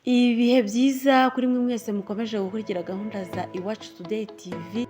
Ibihe byiza kuri mwe mwese mukomeje gukurikira gahunda za Iwacu Today TV.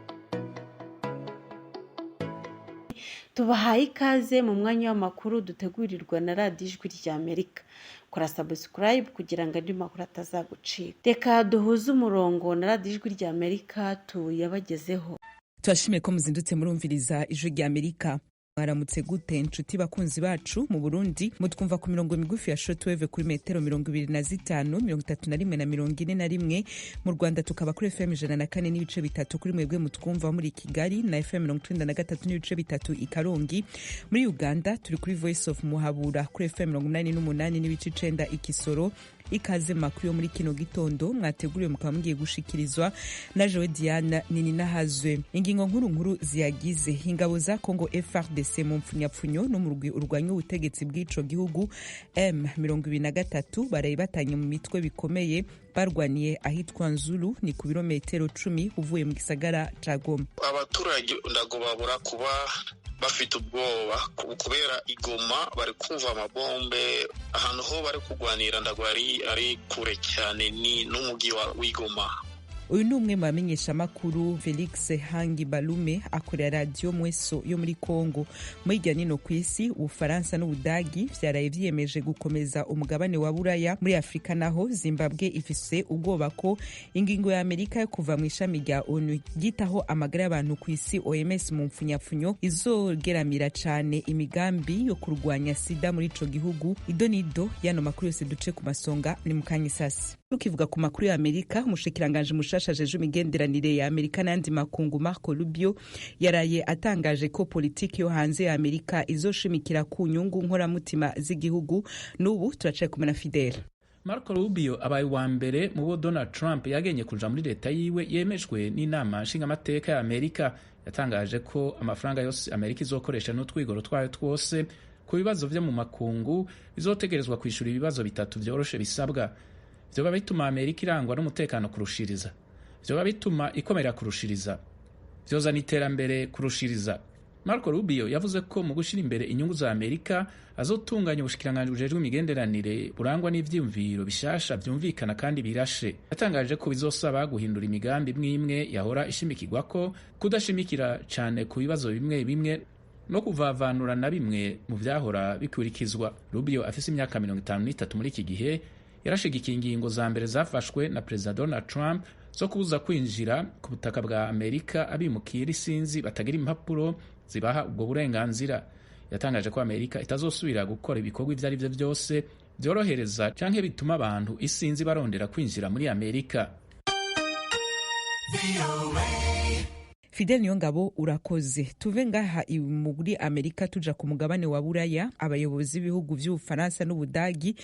Tubahaye ikaze mu mwanya w'amakuru dutegurirwa na radiyo Ijwi ry'Amerika. Kora subscribe kugira ngo andi makuru atazagucika. Reka duhuze umurongo na radiyo Ijwi ry'Amerika tuyabagezeho. Turashimiye ko muzindutse murumviriza Ijwi ry'Amerika. Mwaramutse gute inshuti bakunzi bacu mu Burundi mutwumva ku mirongo migufi ya shortwave kuri metero 25, 31 na 41. Mu Rwanda tukaba kuri FM 104 n'ibice bitatu kuri mwebwe mutwumva muri Kigali na FM 93 n'ibice bitatu i Karongi. Muri Uganda turi kuri Voice of Muhabura kuri FM 88 n'ibice 9 i Kisoro. Ikaze makuru yo muri kino gitondo mwateguriwe mukaba mugiye gushikirizwa na Joe Diana nini nahazwe. Ingingo nkuru ziyagize ingabo za Congo FARDC mu mpfunyapfunyo no mu rugwi urwanya ubutegetsi bw'ico gihugu M23 baraye batanye mu mitwe bikomeye barwaniye ahitwa Nzulu ni ku birometero 10 uvuye mu gisagara ca Goma. Abaturage ndago babura kuba bafite ubwoba kubera igoma bari kumva amabombe ahantu ho bari kugwanira ndagwari ari kure cyane ni n'umugi w'Igoma. Uyu ni umwe mu bamenyesha makuru Felix Hangi Balume akorera radio Mweso yo muri Kongo. Muri irya nino kw'isi Ufaransa n'Ubudagi vyaraye vyiyemeje gukomeza umugabane wa Buraya. Muri Afrika naho Zimbabwe ifise ubwoba ko ingingo ya Amerika yo kuva mu ishami rya ONU gitaho amagara y'abantu kw'isi OMS mu mpfunyapfunyo izogeramira cane imigambi yo kurwanya sida muri ico gihugu. Idonido yano makuru yose duce ku masonga ni mukanyisasi. Tukivuga ku makuru ya Amerika, umushikiranganje mushasha jeje imigenderanire ya Amerika n'andi makungu Marco Rubio yaraye atangaje ko politiki yo hanze ya Amerika izoshimikira ku nyungu nkoramutima z'igihugu. N'ubu turacaye kumena Fidel. Marco Rubio abaye wa mbere mu bo Donald Trump yagenye kuja muri leta yiwe yemejwe n'inama nshingamateka ya Amerika. Yatangaje ko amafaranga yose Amerika izokoresha n'utwigoro twayo twose ku bibazo vyo mu makungu bizotegerezwa kwishura ibibazo bitatu vyoroshe bisabwa. Vyoba bituma Amerika irangwa n'umutekano kurushiriza, vyoba bituma ikomera kurushiriza, vyozana iterambere kurushiriza. Marco Rubio yavuze ko mu gushira imbere inyungu za Amerika azotunganya ubushikiranganje bujejwe imigenderanire burangwa n'ivyiyumviro bishasha vyumvikana kandi birashe. Yatangaje ko bizosaba guhindura imigambi imwe yahora ishimikirwako, kudashimikira cane ku bibazo bimwe no kuvavanura na bimwe mu vyahora bikurikizwa. Rubio afise imyaka 53 muri iki gihe yarashigikiye ingingo za mbere zafashwe na Perezida Donald Trump zo kubuza kwinjira ku butaka bwa Amerika abimukira isinzi batagira impapuro zibaha ubwo burenganzira. Yatangaje ko Amerika itazosubira gukora ibikorwa ivyo ari vyo vyose vyorohereza canke bituma abantu isinzi barondera kwinjira muri Amerika. Fidel Niyongabo urakoze. Tuve ngaha muri Amerika tuja ku mugabane wa Buraya. Abayobozi b'ibihugu vy'Ufaransa n'Ubudagi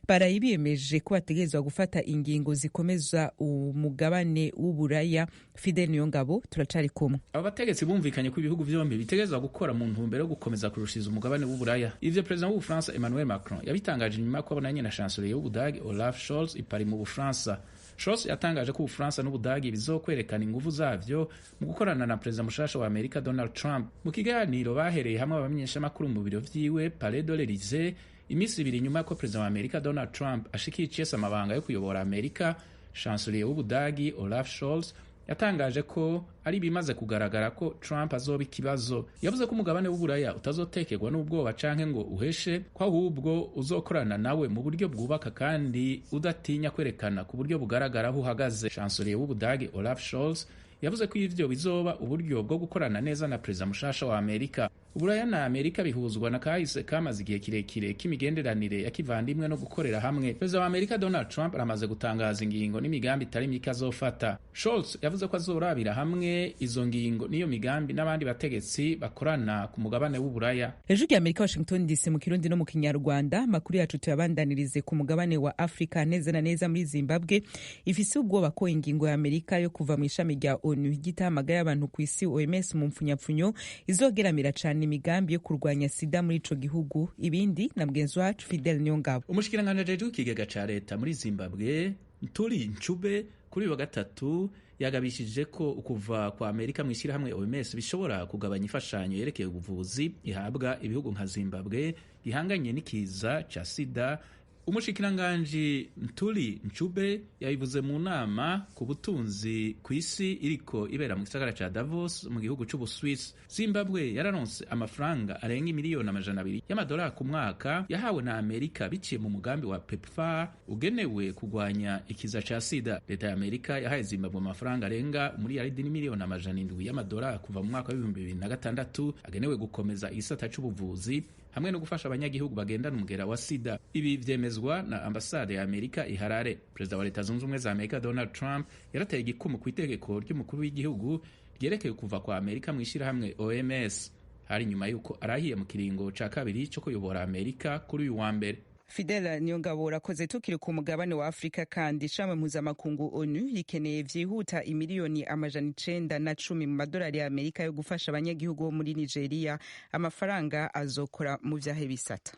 barayibiyemeje ko bategerezwa gufata ingingo zikomeza umugabane w'Uburaya. Fidel Niyongabo turacari kumwe. Aba bategetsi bumvikanye ko ibihugu vyombi bitegerezwa gukora mu ntumbero yo gukomeza kurushiza umugabane w'Uburaya. Ivyo President w'Ufaransa Emmanuel Macron yabitangaje nyuma ko abonanye na Chancelier y'Ubudagi Olaf Scholz i Paris mu Bufaransa. Scholz yatangaje ko Ubufaransa n'Ubudagi bizokwerekana inguvu zavyo mu gukorana na Perezida mushasha wa Amerika Donald Trump. Mu kiganiro bahereye hamwe abamenyesha makuru mu biro vyiwe Palais de l'Elysée imisi ibiri nyuma ko Perezida wa Amerika Donald Trump ashikiye amabanga yo kuyobora Amerika, Chancelier w'Ubudagi Olaf Scholz yatangaje ko ari bimaze kugaragara ko Trump azoba ikibazo. Yavuze ko umugabane w'Uburaya utazotekerwa n'ubwoba canke ngo uheshe, ko ahubwo uzokorana nawe mu buryo bwubaka kandi udatinya kwerekana ku buryo bugaragara aho uhagaze. Chancelier w'Ubudagi Olaf Scholz yavuze ko ivyo bizoba uburyo bwo gukorana neza na Perezida mushasha wa Amerika. Uburaya na Amerika bihuzwa na kahise kamaze igihe kirekire k'imigenderanire ya kivandimwe no gukorera hamwe. Perezida wa Amerika Donald Trump aramaze gutangaza ingingo n'imigambi itari mike azofata. Scholz yavuze ko azorabira hamwe izo ngingo n'iyo migambi n'abandi bategetsi bakorana ku mugabane w'Uburaya. Ijwi ry'Amerika Washington DC mu Kirundi no mu Kinyarwanda. Makuru yacu tuyabandanirize ku mugabane wa Afrika neza na neza muri Zimbabwe ifise ubwoba ko ingingo ya Amerika yo kuva mu ishami rya ONU gitaha amagara y'abantu kw'isi OMS mu mpfunyapfunyo izogeramira cane imigambi yo kurwanya sida muri ico gihugu. Ibindi na mgenzi wacu Fidel Niyongabo. Umushikiranganje ajejwe ikigega ca leta muri Zimbabwe Ntuli Ncube kuri wa gatatu yagabishije ko ukuva kwa Amerika mu ishyirahamwe OMS bishobora kugabanya imfashanyo yerekeye ubuvuzi ihabwa ibihugu nka Zimbabwe gihanganye n'ikiza ca sida umushikiranganji Ntuli Nchube yabivuze mu nama ku butunzi ku isi iriko ibera mu gisagara ca Davos mu gihugu c'Ubuswisi. Zimbabwe yararonse amafaranga arenga miliyoni 200 y'amadolari ku mwaka yahawe na Amerika biciye mu mugambi wa PEPFAR ugenewe kugwanya ikiza ca sida. Leta ya Amerika yahaye Zimbabwe amafaranga arenga miliyaridi n'imiliyoni 700 y'amadolari kuva mu mwaka wa 2006 agenewe gukomeza igisata c'ubuvuzi hamwe no gufasha abanyagihugu bagendana umugera wa sida. Ibi vyemezwa na ambasade ya Amerika i Harare. Perezida wa Leta Zunze Ubumwe za Amerika Donald Trump yarateye igikumu ku itegeko ry'umukuru w'igihugu ryerekeye kuva kwa Amerika mu ishirahamwe OMS hari nyuma yuko arahiye mu kiringo ca kabiri cyo kuyobora Amerika kuri uyu wa mbere. Fidela Niyongabo urakoze. Tukiri ku mugabane wa Afrika kandi ishami mpuzamakungu ONU rikeneye vyihuta imiliyoni 910 mu madolari ya Amerika yo gufasha abanyagihugu bo muri Nigeria. Amafaranga azokora mu vyahe bisata.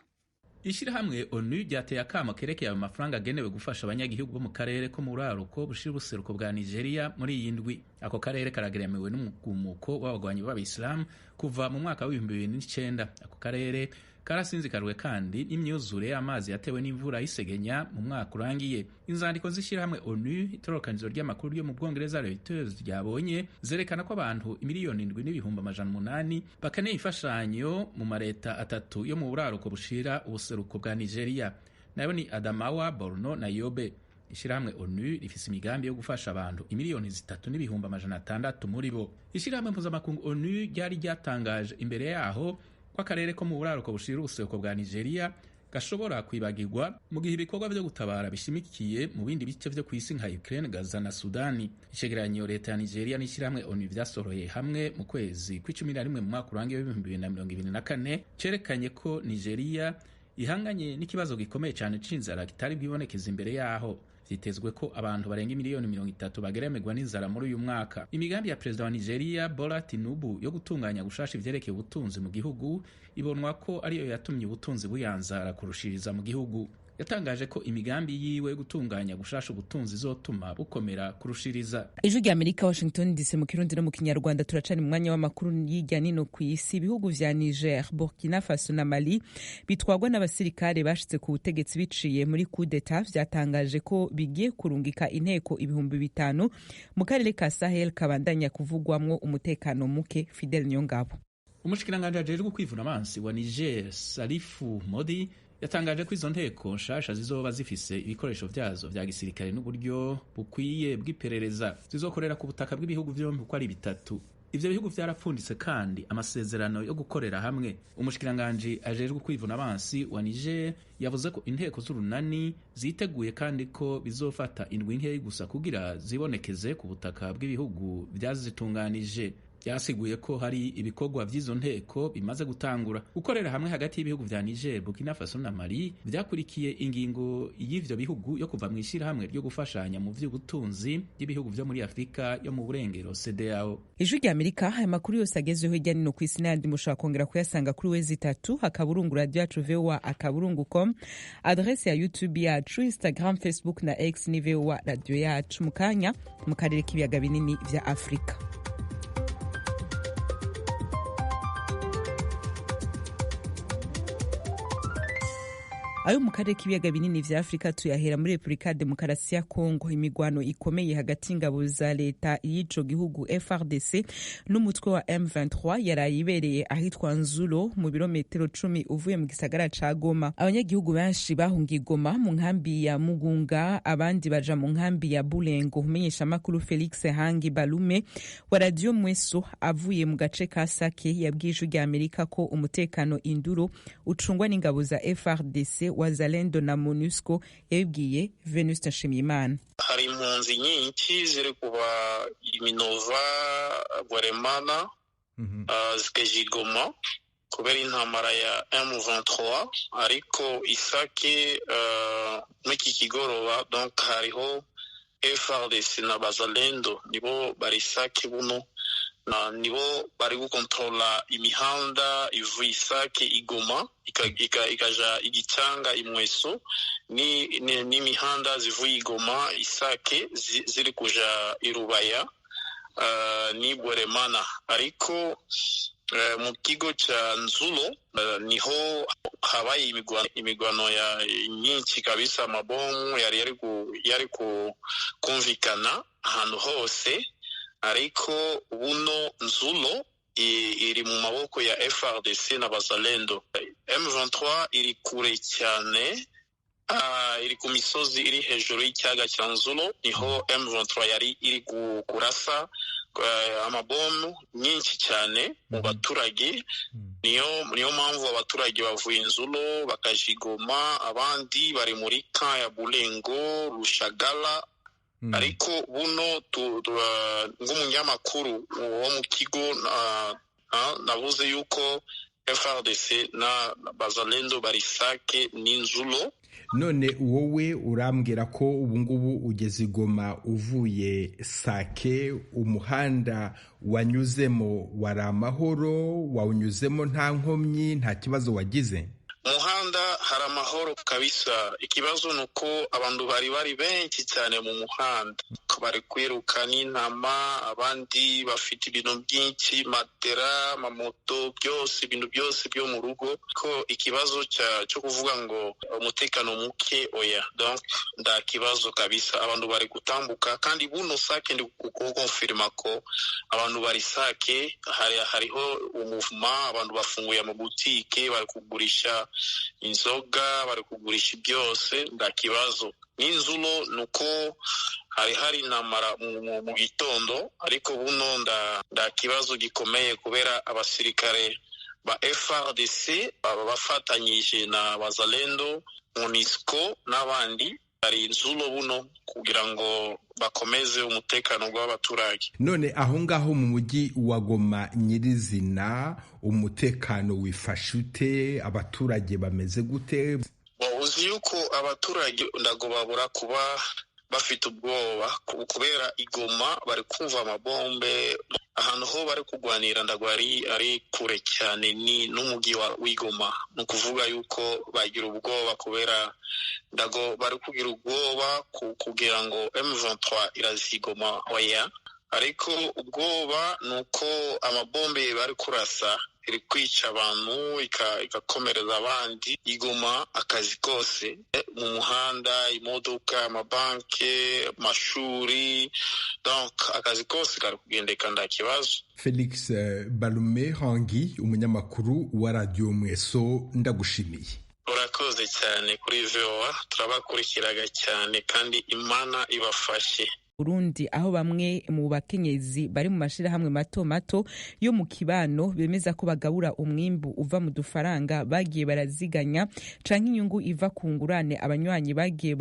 Ishirahamwe ONU ryateye akamo kerekeye ayo mafaranga agenewe gufasha abanyagihugu bo mu karere ko mu buraruko bushira ubuseruko bwa Nigeria muri iyi ndwi. Ako karere karageremewe n'umugumuko w'abagwanyi b'Abayisilamu kuva mu mwaka wa 2009. Ako karere karasinzikajwe kandi n'imyuzure y'amazi yatewe n'imvura y'isegenya mu mwaka urangiye. Inzandiko z'ishirahamwe ONU itororokanizo ry'amakuru yo mu Bwongereza Reuters ryabonye zerekana ko abantu 7,800,000 bakeneye imfashanyo mu mareta atatu yo mu buraruko bushira ubuseruko bwa Nigeria, nayo ni Adamawa, Borno na Yobe. Ishirahamwe ONU rifise imigambi yo gufasha abantu 3,600,000 muri bo. Ishirahamwe mpuzamakungu ONU ryari ryatangaje imbere yaho ko akarere ko mu buraruko bushira ubuseruko bwa Nigeria gashobora kwibagirwa mu gihe ibikorwa vyo gutabara bishimikiye mu bindi bice vyo kw'isi nka Ukraine, Gaza na Sudani. Icegeranyo leta ya Nigeria n'ishirahamwe ONU vyasoroye hamwe mu kwezi kw'icumi mu mwaka urangiye wa 2024 cerekanye ko Nigeria ihanganye n'ikibazo gikomeye cyane c'inzara kitari bwibonekeza imbere yaho. Vyitezwe ko abantu barenga miliyoni 30 bageremegwa n'inzara muri uyu mwaka. Imigambi ya perezida wa Nigeria Bola Tinubu yo gutunganya gushasha ivyerekeye ubutunzi mu gihugu ibonwa ko ariyo yatumye ubutunzi buyanzara kurushiriza mu gihugu. Yatangaje ko imigambi yiwe gutunganya gushasha ubutunzi izotuma bukomera kurushiriza. Ijwi rya Amerika Washington DC mu Kirundi no mu Kinyarwanda. Turacana mu mwanya w'amakuru y'ijya nino ku isi. Ibihugu vya Niger, Burkina Faso na Mali bitwagwa n'abasirikare bashitse ku butegetsi biciye muri coup d'etat vyatangaje ko bigiye kurungika inteko 5,000 mu karere ka Sahel kabandanya kuvugwamwo umutekano muke. Fidel Nyongabo. Umushikiranganje ajejwe kwivuna amansi wa Niger Salifu Modi yatangaje ko izo nteko nshasha zizoba zifise ibikoresho vyazo vya gisirikare n'uburyo bukwiye bw'iperereza. Zizokorera ku butaka bw'ibihugu vyombi uko ari bitatu. Ivyo bihugu vyarapfunditse kandi amasezerano yo gukorera hamwe. Umushikiranganje ajejwe kwivuna abansi wa Niger yavuze ko inteko z'urunani ziteguye kandi ko bizofata indwi nkeyi gusa kugira zibonekeze ku butaka bw'ibihugu vyazitunganije. Yasiguye ko hari ibikorwa vy'izo nteko bimaze gutangura. Gukorera hamwe hagati y'ibihugu vya Niger, Burkina Faso na Mali vyakurikiye ingingo y'ivyo bihugu yo kuva mw'ishirahamwe ryo gufashanya mu vy'ubutunzi by'ibihugu vyo muri Afrika yo mu burengero CEDEAO. Ijwi rya Amerika aya makuru yose agezweho hirya no kw'isi n'ayandi mushobora kongera kuyasanga kuri wezi3 akaburungu radio yacu VOA akaburungu.com, adresse ya YouTube yacu, Instagram, Facebook na X ni VOA radio yacu. Mu kanya mu karere k'ibiyaga binini vya Afrika. Ayo mu karere k'ibiyaga binini vya Afrika tuyahera muri Republika Demokarasi ya Kongo. Imigwano ikomeye hagati y'ingabo za leta y'ico gihugu FARDC n'umutwe wa M23 yarayibereye ahitwa Nzulo mu birometero 10 uvuye mu gisagara ca Goma. Abanyagihugu benshi bahungiye Goma mu nkambi ya Mugunga, abandi baja mu nkambi ya Bulengo. Umenyesha makuru Felix Hangi Balume wa Radio Mweso avuye mu gace ka Sake yabwije rya Amerika ko umutekano induro ucungwa n'ingabo za FARDC, Wazalendo na MONUSCO. Yabibwiye Venuste Nshimiyimana. Hari impunzi nyinshi ziri kuba Iminova, Bweremana, zikajigoma kubera intambara ya M23, ariko Isake n'iki kigoroba donc hariho FARDC na Wazalendo nibo bari Isake buno nibo bari gukontrola imihanda ivuye Isake igoma ikaja igicanga imweso n'imihanda zivuye igoma Isake ziri kuja irubaya ni Bweremana, ariko mu kigo ca Nzulo niho habaye imigwano ya nyinshi kabisa. Amabomu yari kumvikana ahantu hose, ariko buno Nzulo iri mu maboko ya FARDC na Bazalendo. M23 iri kure cyane, iri ku misozi iri hejuru y'ikiyaga cya Nzulo, niho M23 yari iri kurasa amabomu nyinshi cyane mu baturage. Niyo mpamvu abaturage bavuye Nzulo bakajigoma, abandi bari muri ka ya Bulengo, Rushagala. Ariko buno nk'umunyamakuru wo mu kigo navuze yuko FARDC na Bazalendo bari Sake n'Inzulo. None wowe urambwira ko ubungubu ugeze i Goma uvuye Sake, umuhanda wanyuzemo wari amahoro? Wawunyuzemo nta nkomyi, nta kibazo wagize? Umuhanda hari amahoro kabisa. Ikibazo nuko abantu bari benshi cyane mu muhanda, bari kwiruka n'intama, abandi bafite ibintu byinshi, matera, amamoto, byose ibintu byose byo mu rugo. Ko ikibazo cyo kuvuga ngo umutekano muke, oya, donc nda kibazo kabisa. Abantu bari gutambuka, kandi buno Sake ndi kukonfirma ko abantu bari Sake hariho umuvuma, abantu bafunguye amabutike, bari kugurisha inzoga, bari kugurisha byose, nda kibazo. N'Inzulo nuko hari namara mu gitondo, ariko buno nda kibazo gikomeye kubera abasirikare ba FARDC bafatanyije na Bazalendo, MONUSCO n'abandi bari Inzulo buno kugira ngo bakomeze umutekano w'abaturage. None aho ngaho mu mujyi wa Goma nyirizina umutekano wifashe ute? Abaturage bameze gute? Uzi yuko abaturage ndago babura kuba bafite ubwoba kubera i Goma bari kumva amabombe ahantu ho bari kugwanira. Ndago ari kure cyane ni n'umujyi wa Goma. Ni ukuvuga yuko bagira ubwoba kubera ndago bari kugira ubwoba kugira ngo M23 irazigoma, oya. Ariko ubwoba nuko amabombe bari kurasa iri kwica abantu ikakomereza abandi. Igoma akazi kose mu muhanda, imodoka, amabanke, amashuri, donc akazi kose kari kugendeka nda kibazo. Felix Balume Hangi, umunyamakuru wa Radio Mweso, ndagushimiye. Urakoze cyane kuri VOA, turabakurikiraga cyane kandi Imana ibafashe. Burundi, aho bamwe mu bakenyezi bari mu mashirahamwe mato mato yo mu kibano bemeza ko bagabura umwimbu uva mu dufaranga bagiye baraziganya canke inyungu iva ku ngurane abanywanyi bagiye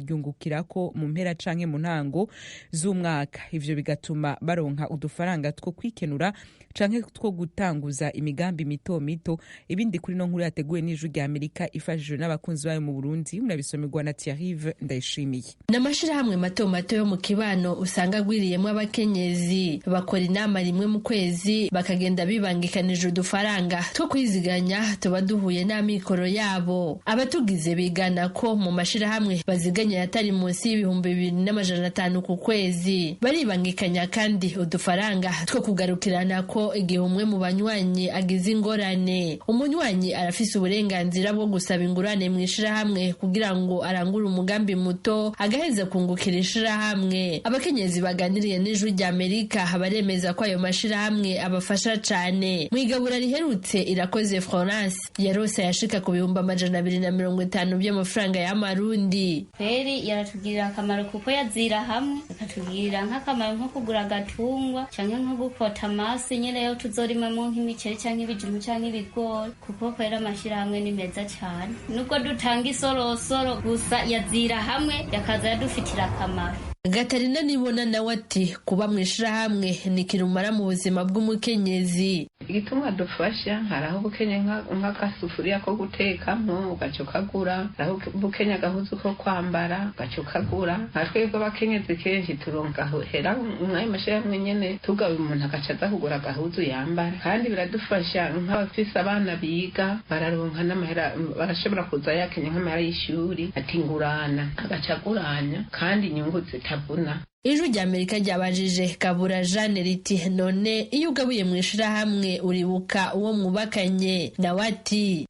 bararyungukirako mu mpera canke mu ntango z'umwaka. Ivyo bigatuma baronka udufaranga two kwikenura canke two gutanguza imigambi mito mito. Ibindi kuri no nkuru yateguwe n'Ijwi rya Amerika ifashijwe n'abakunzi bayo mu Burundi, murabisomerwa na Thierry Ndayishimiye. N'amashirahamwe mato mato yo mu kibano usanga agwiriyemo abakenyezi bakora inama rimwe mu kwezi bakagenda bibangikanije udufaranga two kwiziganya tuba duhuye n'amikoro yabo. Abatugize bigana ko mu mashirahamwe baziganya yatari munsi y'ibihumbi 2,500 ku kwezi. Baribangikanya kandi udufaranga two kugarukirana ko igihe umwe mu banywanyi agize ingorane. Umunywanyi arafise uburenganzira bwo gusaba ingurane mu ishirahamwe kugira ngo arangure umugambi muto agaheza kungukira ishirahamwe. Abakenyezi baganiriye n'Ijwi rya Amerika baremeza ko ayo mashirahamwe abafasha cane. Mu igabura riherutse Irakoze Florence yarose yashika ku 250 by'amafaranga y'amarundi. Feri yaratugirira akamaro kuko yazira hamwe, akatugirira nk'akamaro nko kugura agatungwa canke nko gukota amasi nyene yo tuzorimamo nk'imiceri canke ibijumbu canke ibigori, kuko kwera amashirahamwe ni meza cane. Nubwo dutanga isorosoro gusa yazira hamwe yakaza yadufitira akamaro. Gatarina nibona nawe ati kuba mu ishirahamwe ni kirumara mu buzima bw'umukenyezi. Igituma dufasha haraho bukenya nk'agasufuriya ko gutekamo ugaco kagura, haraho bukenya gahuzu ko kwambara ugaco kagura. Natwebwe abakenyezi kenshi turonka hera umwaye mashirahamwe nyene tugawe umuntu agaca aza kugura gahuzu yambara, kandi biradufasha nk'abafise abana biga bararonka n'amahera, barashobora kuza yakenya nk'amahera y'ishuri ati ngurana agaca aguranya kandi inyungu zitabuna. Ijwi rya Amerika ryabajije Kabura Jeanne riti none iyo ugabuye mu ishirahamwe uribuka uwo mwubakanye? Nawe ati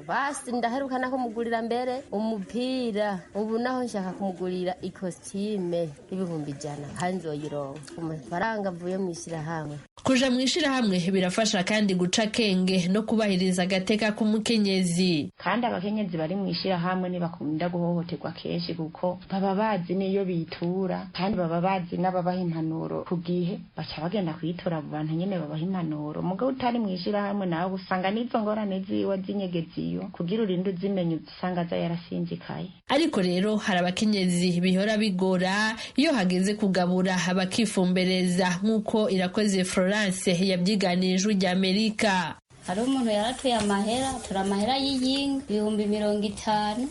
basi ndaherukana kumugurira mbere umupira, ubu naho nshaka kumugurira ikositime y'ibihumbi 100 kandi nzoyironka ku mafaranga avuye mu ishirahamwe. Kuja mu ishirahamwe birafasha kandi guca kenge no kubahiriza agateka k'umukenyezi. Kandi abakenyezi bari mu ishirahamwe ntibakunda guhohoterwa kenshi kuko baba bazi niyo bitura, kandi baba bazi n'ababaha impanuro ku gihe, baca bagenda kwitora abo bantu nyene babaha impanuro. Mugabo utari mu ishirahamwe nawe usanga n'izo ngorane ziwe zinyegeziyo kugira urinde uzimenya usanga aza yarasinzikaye. Ariko rero hari abakenyezi bihora bigora iyo hageze kugabura bakifumbereza, nk'uko Irakoze Florence yabyiganije rya Amerika. Hari umuntu yaratuye amahera, tura amahera y'iyinga 50,000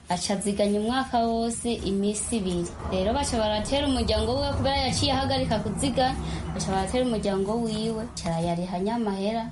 acaziganya umwaka wose imisi 2. Rero baca baratera umuryango wiwe kubera yaciye ahagarika kuziganya, baca baratera umuryango wiwe carayarihanya amahera.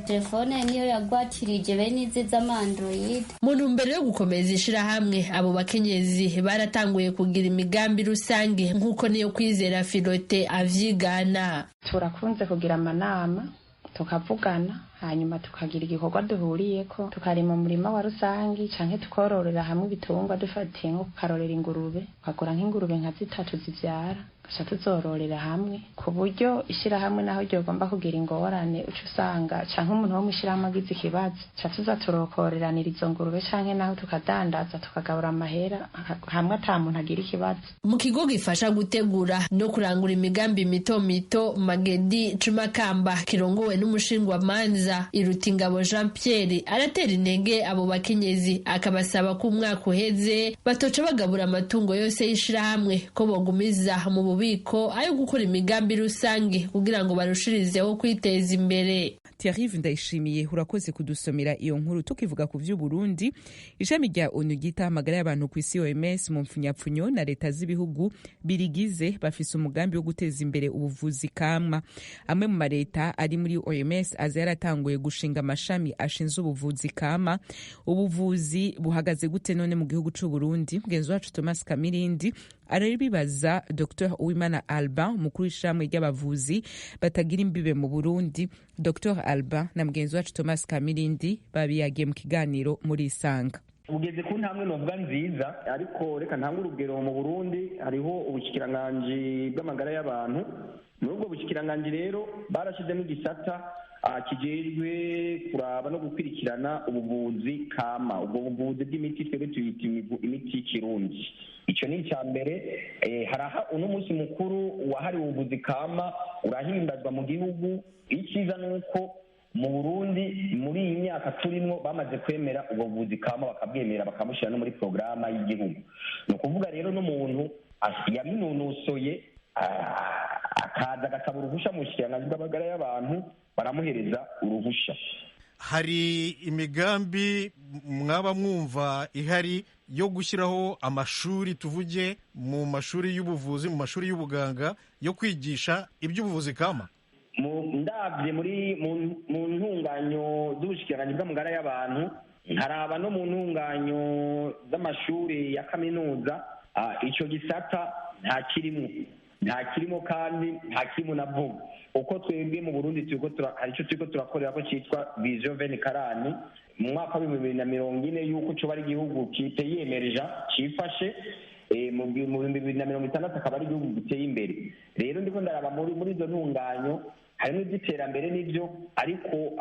Telefone niyo yagwatirije bene izi z'amandroid. Mu ntumbero yo gukomeza ishirahamwe, abo bakenyezi baratanguye kugira imigambi rusange nk'uko niyo Kwizera Filote avyigana. Turakunze kugira amanama tukavugana, hanyuma tukagira igikorwa duhuriyeko, tukarima umurima wa rusangi canke tukororera hamwe ibitungwa dufatiye nko kukarorera ingurube, ukagura nk'ingurube nka 3 zivyara, gaca tuzororera hamwe ku buryo ishirahamwe naho ryogomba kugira ingorane uca usanga canke umuntu wo mwishirahamwe agize ikibazo ca tuza turokoreranira izo ngurube canke naho tukadandaza tukagabura amahera hamwe ata muntu agira ikibazo. Mu kigo gifasha gutegura no kurangura imigambi mito mito, Magedi Cumakamba kirongowe n'umushingwa manza Irutingabo Jean Pierre aratera intege abo bakenyezi, akabasaba ko umwaka uheze batoca bagabura amatungo yose y'ishirahamwe, ko bogumiza mu bubiko ayo gukora imigambi rusange kugira ngo barushirizeho kwiteza imbere. Thierry Ndayishimiye urakoze kudusomera iyo nkuru. Tukivuga ku vy'Uburundi, ishami rya ONU ryita amagara y'abantu ku isi OMS mu mfunyapfunyo na leta z'ibihugu birigize bafise umugambi wo guteza imbere ubuvuzi kama. Amwe mu mareta ari muri OMS aza yaratanguye gushinga amashami ashinzwe ubuvuzi kama. Ubuvuzi buhagaze gute none mu gihugu c'u Burundi? Mugenzi wacu Thomas Kamirindi arabibaza Dr Uwimana Alban, umukuru w'ishamwe ry'abavuzi batagira imbibe mu Burundi. Dr Alban na mugenzi wacu Thomas Kamirindi babiyagiye mu kiganiro muri Isanga. Ugeze ku ntambwe novuga nziza, ariko reka ntange urugero. Mu Burundi hariho ubushikiranganje bw'amagara y'abantu. Muri ubwo bushikiranganje rero barashizemo igisata kijejwe kuraba no gukwirikirana ubuvuzi kama. Ubwo buvuzi bw'imiti twebwe tuyita imiti y'ikirundi. Ico ni icya mbere. Haraha uno munsi mukuru wahariwe ubuvuzi kama urahimbazwa mu gihugu. Iciza nuko mu Burundi muri iyi myaka turimo bamaze kwemera ubwo buvuzi kama, bakabwemera bakamushyira no muri programa y'igihugu. Ni ukuvuga rero n'umuntu yabinonosoye akaza agasaba uruhusha mu bushikiranganje bw'amagara y'abantu baramuhereza uruhusha. Hari imigambi mwaba mwumva ihari yo gushyiraho amashuri, tuvuge mu mashuri y'ubuvuzi, mu mashuri y'ubuganga, yo kwigisha iby'ubuvuzi kama? Ndabye mu ntunganyo z'ubushikiranganje bw'amagara y'abantu, haraba no mu ntunganyo z'amashuri ya kaminuza, ico gisata nta kirimo kandi nta kirimo na vuba. Uko twebwe mu Burundi hari icyo turiko turakorera ko cyitwa Vision 2040 mu mwaka wa 2040 yuko cyo bari igihugu kiyemereja cifashe mu 2060 akaba ari igihugu giteye imbere. Rero ndiko ndaraba muri izo ntunganyo harimo iby'iterambere n'ibyo, ariko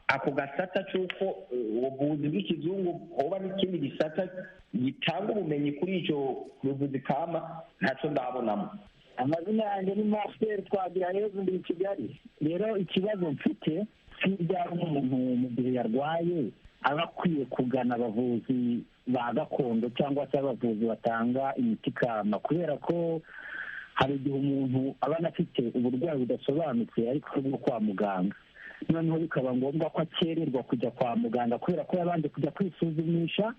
ako gasata cy'uko ubuvuzi bw'ikizungu hoba n'ikindi gisata gitanga ubumenyi kuri icyo buvuzi kama ntacyo ndabonamo. Amazina yanjye ni Master Twagira Yezu, ndi Kigali. Rero ikibazo mfite cy'ibyaha umuntu mu gihe yarwaye aba akwiye kugana abavuzi ba gakondo cyangwa se abavuzi batanga imiti kama, kubera ko hari igihe umuntu aba anafite uburwayi budasobanutse ariko bwo kwa muganga, noneho bikaba ngombwa ko akererwa kujya kwa muganga kubera ko yabanje kujya kwisuzumisha,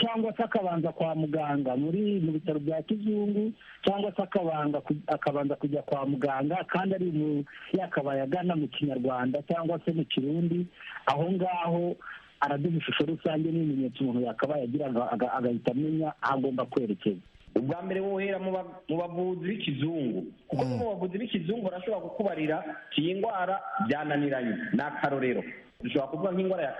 cyangwa se akabanza kwa muganga mu bitaro bya kizungu, cyangwa se akabanza kujya kwa muganga kandi ari yakabaye agana mu kinyarwanda cyangwa se mu kirundi. Aho ngaho araduha ishusho rusange n'ibimenyetso umuntu yakabaye agira agahita amenya aho agomba kwerekeza. ubwa mbere wohera mu bavuzi b'ikizungu, kuko mu bavuzi b'ikizungu barashobora kukubarira iyi ndwara byananiranye. Ni akarorero, dushobora kuvuga nk'indwara ya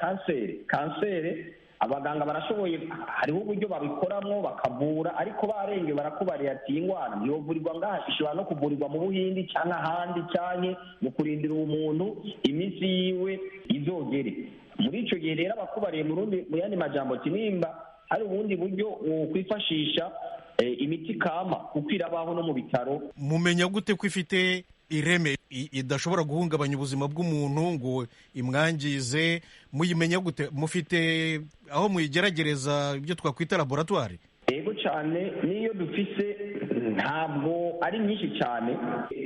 kanseri abaganga barashoboye, hariho uburyo babikoramo bakavura, ariko barengeye barakubariye ati iyi ndwara ntiyovurirwa ngaha, ishobora no kuvurirwa mu Buhindi cyangwa ahandi, cyane mu kurindira umuntu iminsi yiwe izogere. Muri icyo gihe rero abakubariye mu yandi majambo ati nimba hari ubundi buryo kwifashisha imiti kama kuko irabaho no mu bitaro. Mumenya gute ko ifite ireme idashobora guhungabanya ubuzima bw'umuntu ngo imwangize? Muyimenya gute? Mufite aho muyigeragereza ibyo twakwita laboratwari? Yego cyane, niyo dufise ntabwo ari nyinshi cyane.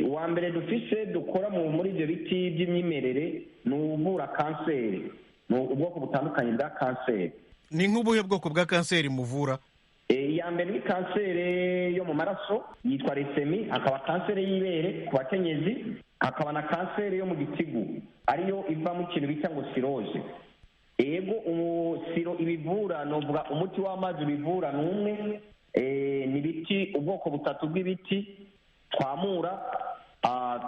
Uwa mbere dufise dukora muri ibyo biti by'imyimerere ni uvura kanseri, ni ubwoko butandukanye bwa kanseri. Ni nk'ubuhe bwoko bwa kanseri muvura? Iya mbere ni kanseri yo mu maraso yitwa lesemi, hakaba kanseri y'ibere ku bakenyezi, hakaba na kanseri yo mu gitigu ariyo iva mu kintu bita ngo siroje. Yego siro ibivura, novuga umuti w'amazi ubivura ni umwe. Ni ibiti, ubwoko butatu bw'ibiti twamura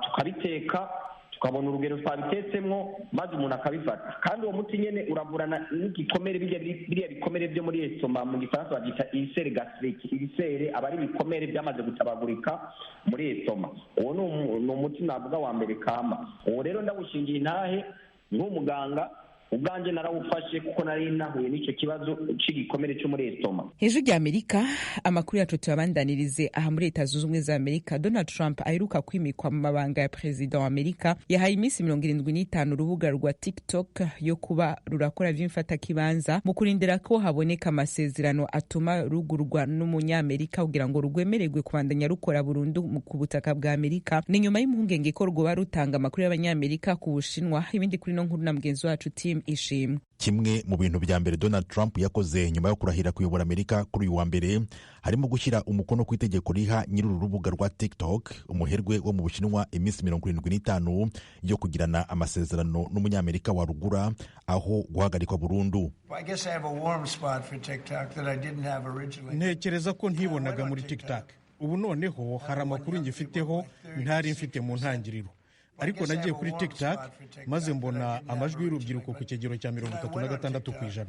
tukabiteka tukabona urugero twabitetsemo maze umuntu akabifata, kandi uwo muti nyene uravurana n'igikomere, biriya bikomere byo muri esoma mu gifaransa babyita ibisere gastrique. Ibisere aba ari ibikomere byamaze gutabagurika muri esoma. Uwo ni umuti navuga wa mbere kama. Uwo rero ndawushingiye intahe nk'umuganga, ubwanjye narawufashe kuko nari nahuye n'icyo kibazo cy'igikomere cyo muri esoma. Hejuru y'Amerika, amakuru yacu tuyabandanirize aha muri Leta Zunze Ubumwe za Amerika. Donald Trump aheruka kwimikwa mu mabanga ya perezida wa Amerika yahaye iminsi 75 urubuga rwa TikTok yo kuba rurakora vy'imfatakibanza mu kurindira ko haboneka amasezerano atuma rugurwa n'umunyamerika kugira ngo rugwemererwe kubandanya rukora burundu ku butaka bwa Amerika. Ni nyuma y'impungenge ko rwoba rutanga amakuru y'abanyamerika ku Bushinwa. Ibindi kuri no nkuru na mugenzi wacu Tim Ishimwe. Kimwe mu bintu bya mbere Donald Trump yakoze nyuma yo kurahira kuyobora Amerika kuri uyu wa mbere harimo gushyira umukono ku itegeko riha nyir'uru rubuga rwa TikTok umuherwe wo mu Bushinwa iminsi 75 yo kugirana amasezerano n'umunyamerika wa rugura, aho guhagarikwa burundu. Ntekereza ko ntibonaga muri TikTok. Ubu noneho hari amakuru ngifiteho ntari mfite mu ntangiriro, ariko nagiye kuri TikTok maze mbona amajwi y'urubyiruko ku kigero cya 36%.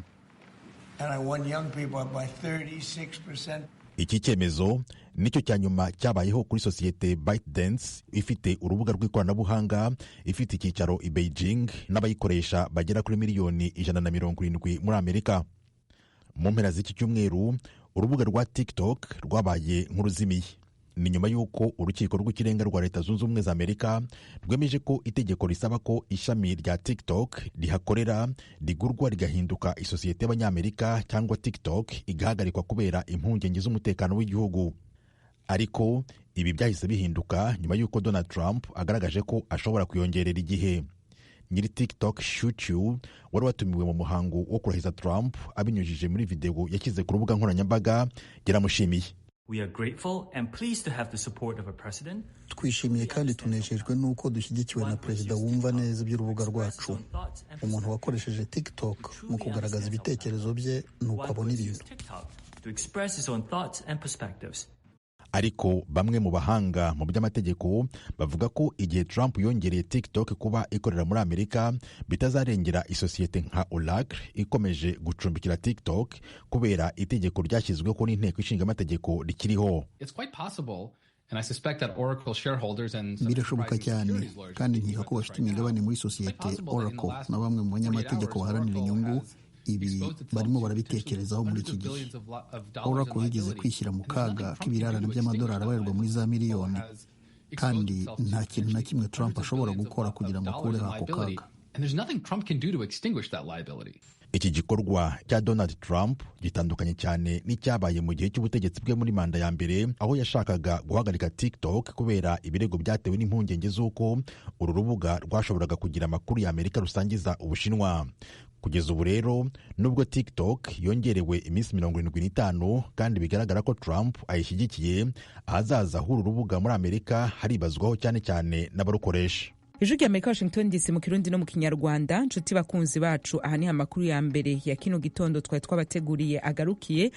Iki cyemezo nicyo cya nyuma cyabayeho kuri sosiyete ByteDance ifite urubuga rw'ikoranabuhanga, ifite icyicaro i Beijing n'abayikoresha bagera kuri miliyoni 170 muri Amerika. Mu mpera z'iki cyumweru urubuga rwa TikTok rwabaye nk'uruzimiye. Ni nyuma y'uko urukiko rw'ikirenga rwa Leta Zunze Ubumwe za Amerika rwemeje ko itegeko risaba ko ishami rya TikTok rihakorera rigurwa rigahinduka isosiyete y'abanyamerika cyangwa TikTok igahagarikwa kubera impungenge z'umutekano w'igihugu. Ariko ibi byahise bihinduka nyuma y'uko Donald Trump agaragaje ko ashobora kuyongerera igihe. Nyiri TikTok Shou Chew wari watumiwe mu muhango wo kurahiza Trump abinyujije muri video yashyize ku rubuga nkoranyambaga yaramushimiye. Twishimiye kandi tunejejwe n'uko dushyigikiwe na perezida wumva neza iby'urubuga rwacu. Umuntu wakoresheje TikTok mu kugaragaza ibitekerezo bye n'uko abona ibintu. Ariko bamwe mu bahanga mu by'amategeko bavuga ko igihe Trump yongereye TikTok kuba ikorera muri Amerika bitazarengera isosiyete nka Oracle ikomeje gucumbikira TikTok kubera itegeko ryashyizweho n'inteko ishinga amategeko rikiriho. Birashoboka cyane, kandi nkeka ko bafite imigabane muri sosiyete Oracle na bamwe mu banyamategeko baharanira inyungu ibi barimo barabitekerezaho muri iki gihe. Oracle yigeze kwishyira mu kaga k'ibirarane by'amadolari abarirwa muri za miliyoni, kandi nta kintu na kimwe Trump ashobora gukora kugira ngo akureho ako kaga. Iki gikorwa cya Donald Trump gitandukanye cyane n'icyabaye mu gihe cy'ubutegetsi bwe muri manda ya mbere, aho yashakaga guhagarika TikTok kubera ibirego byatewe n'impungenge z'uko uru rubuga rwashoboraga kugira amakuru ya Amerika rusangiza Ubushinwa. Kugeza ubu rero nubwo TikTok yongerewe iminsi 75 kandi bigaragara ko Trump ayishyigikiye, ahazaza h'uru rubuga muri Amerika haribazwaho cyane cyane n'abarukoresha. Ijwi ry'Amerika, Washington DC, mu Kirundi no mu Kinyarwanda. Nshuti bakunzi bacu, aha ni amakuru ya mbere ya kino gitondo twari twabateguriye agarukiye.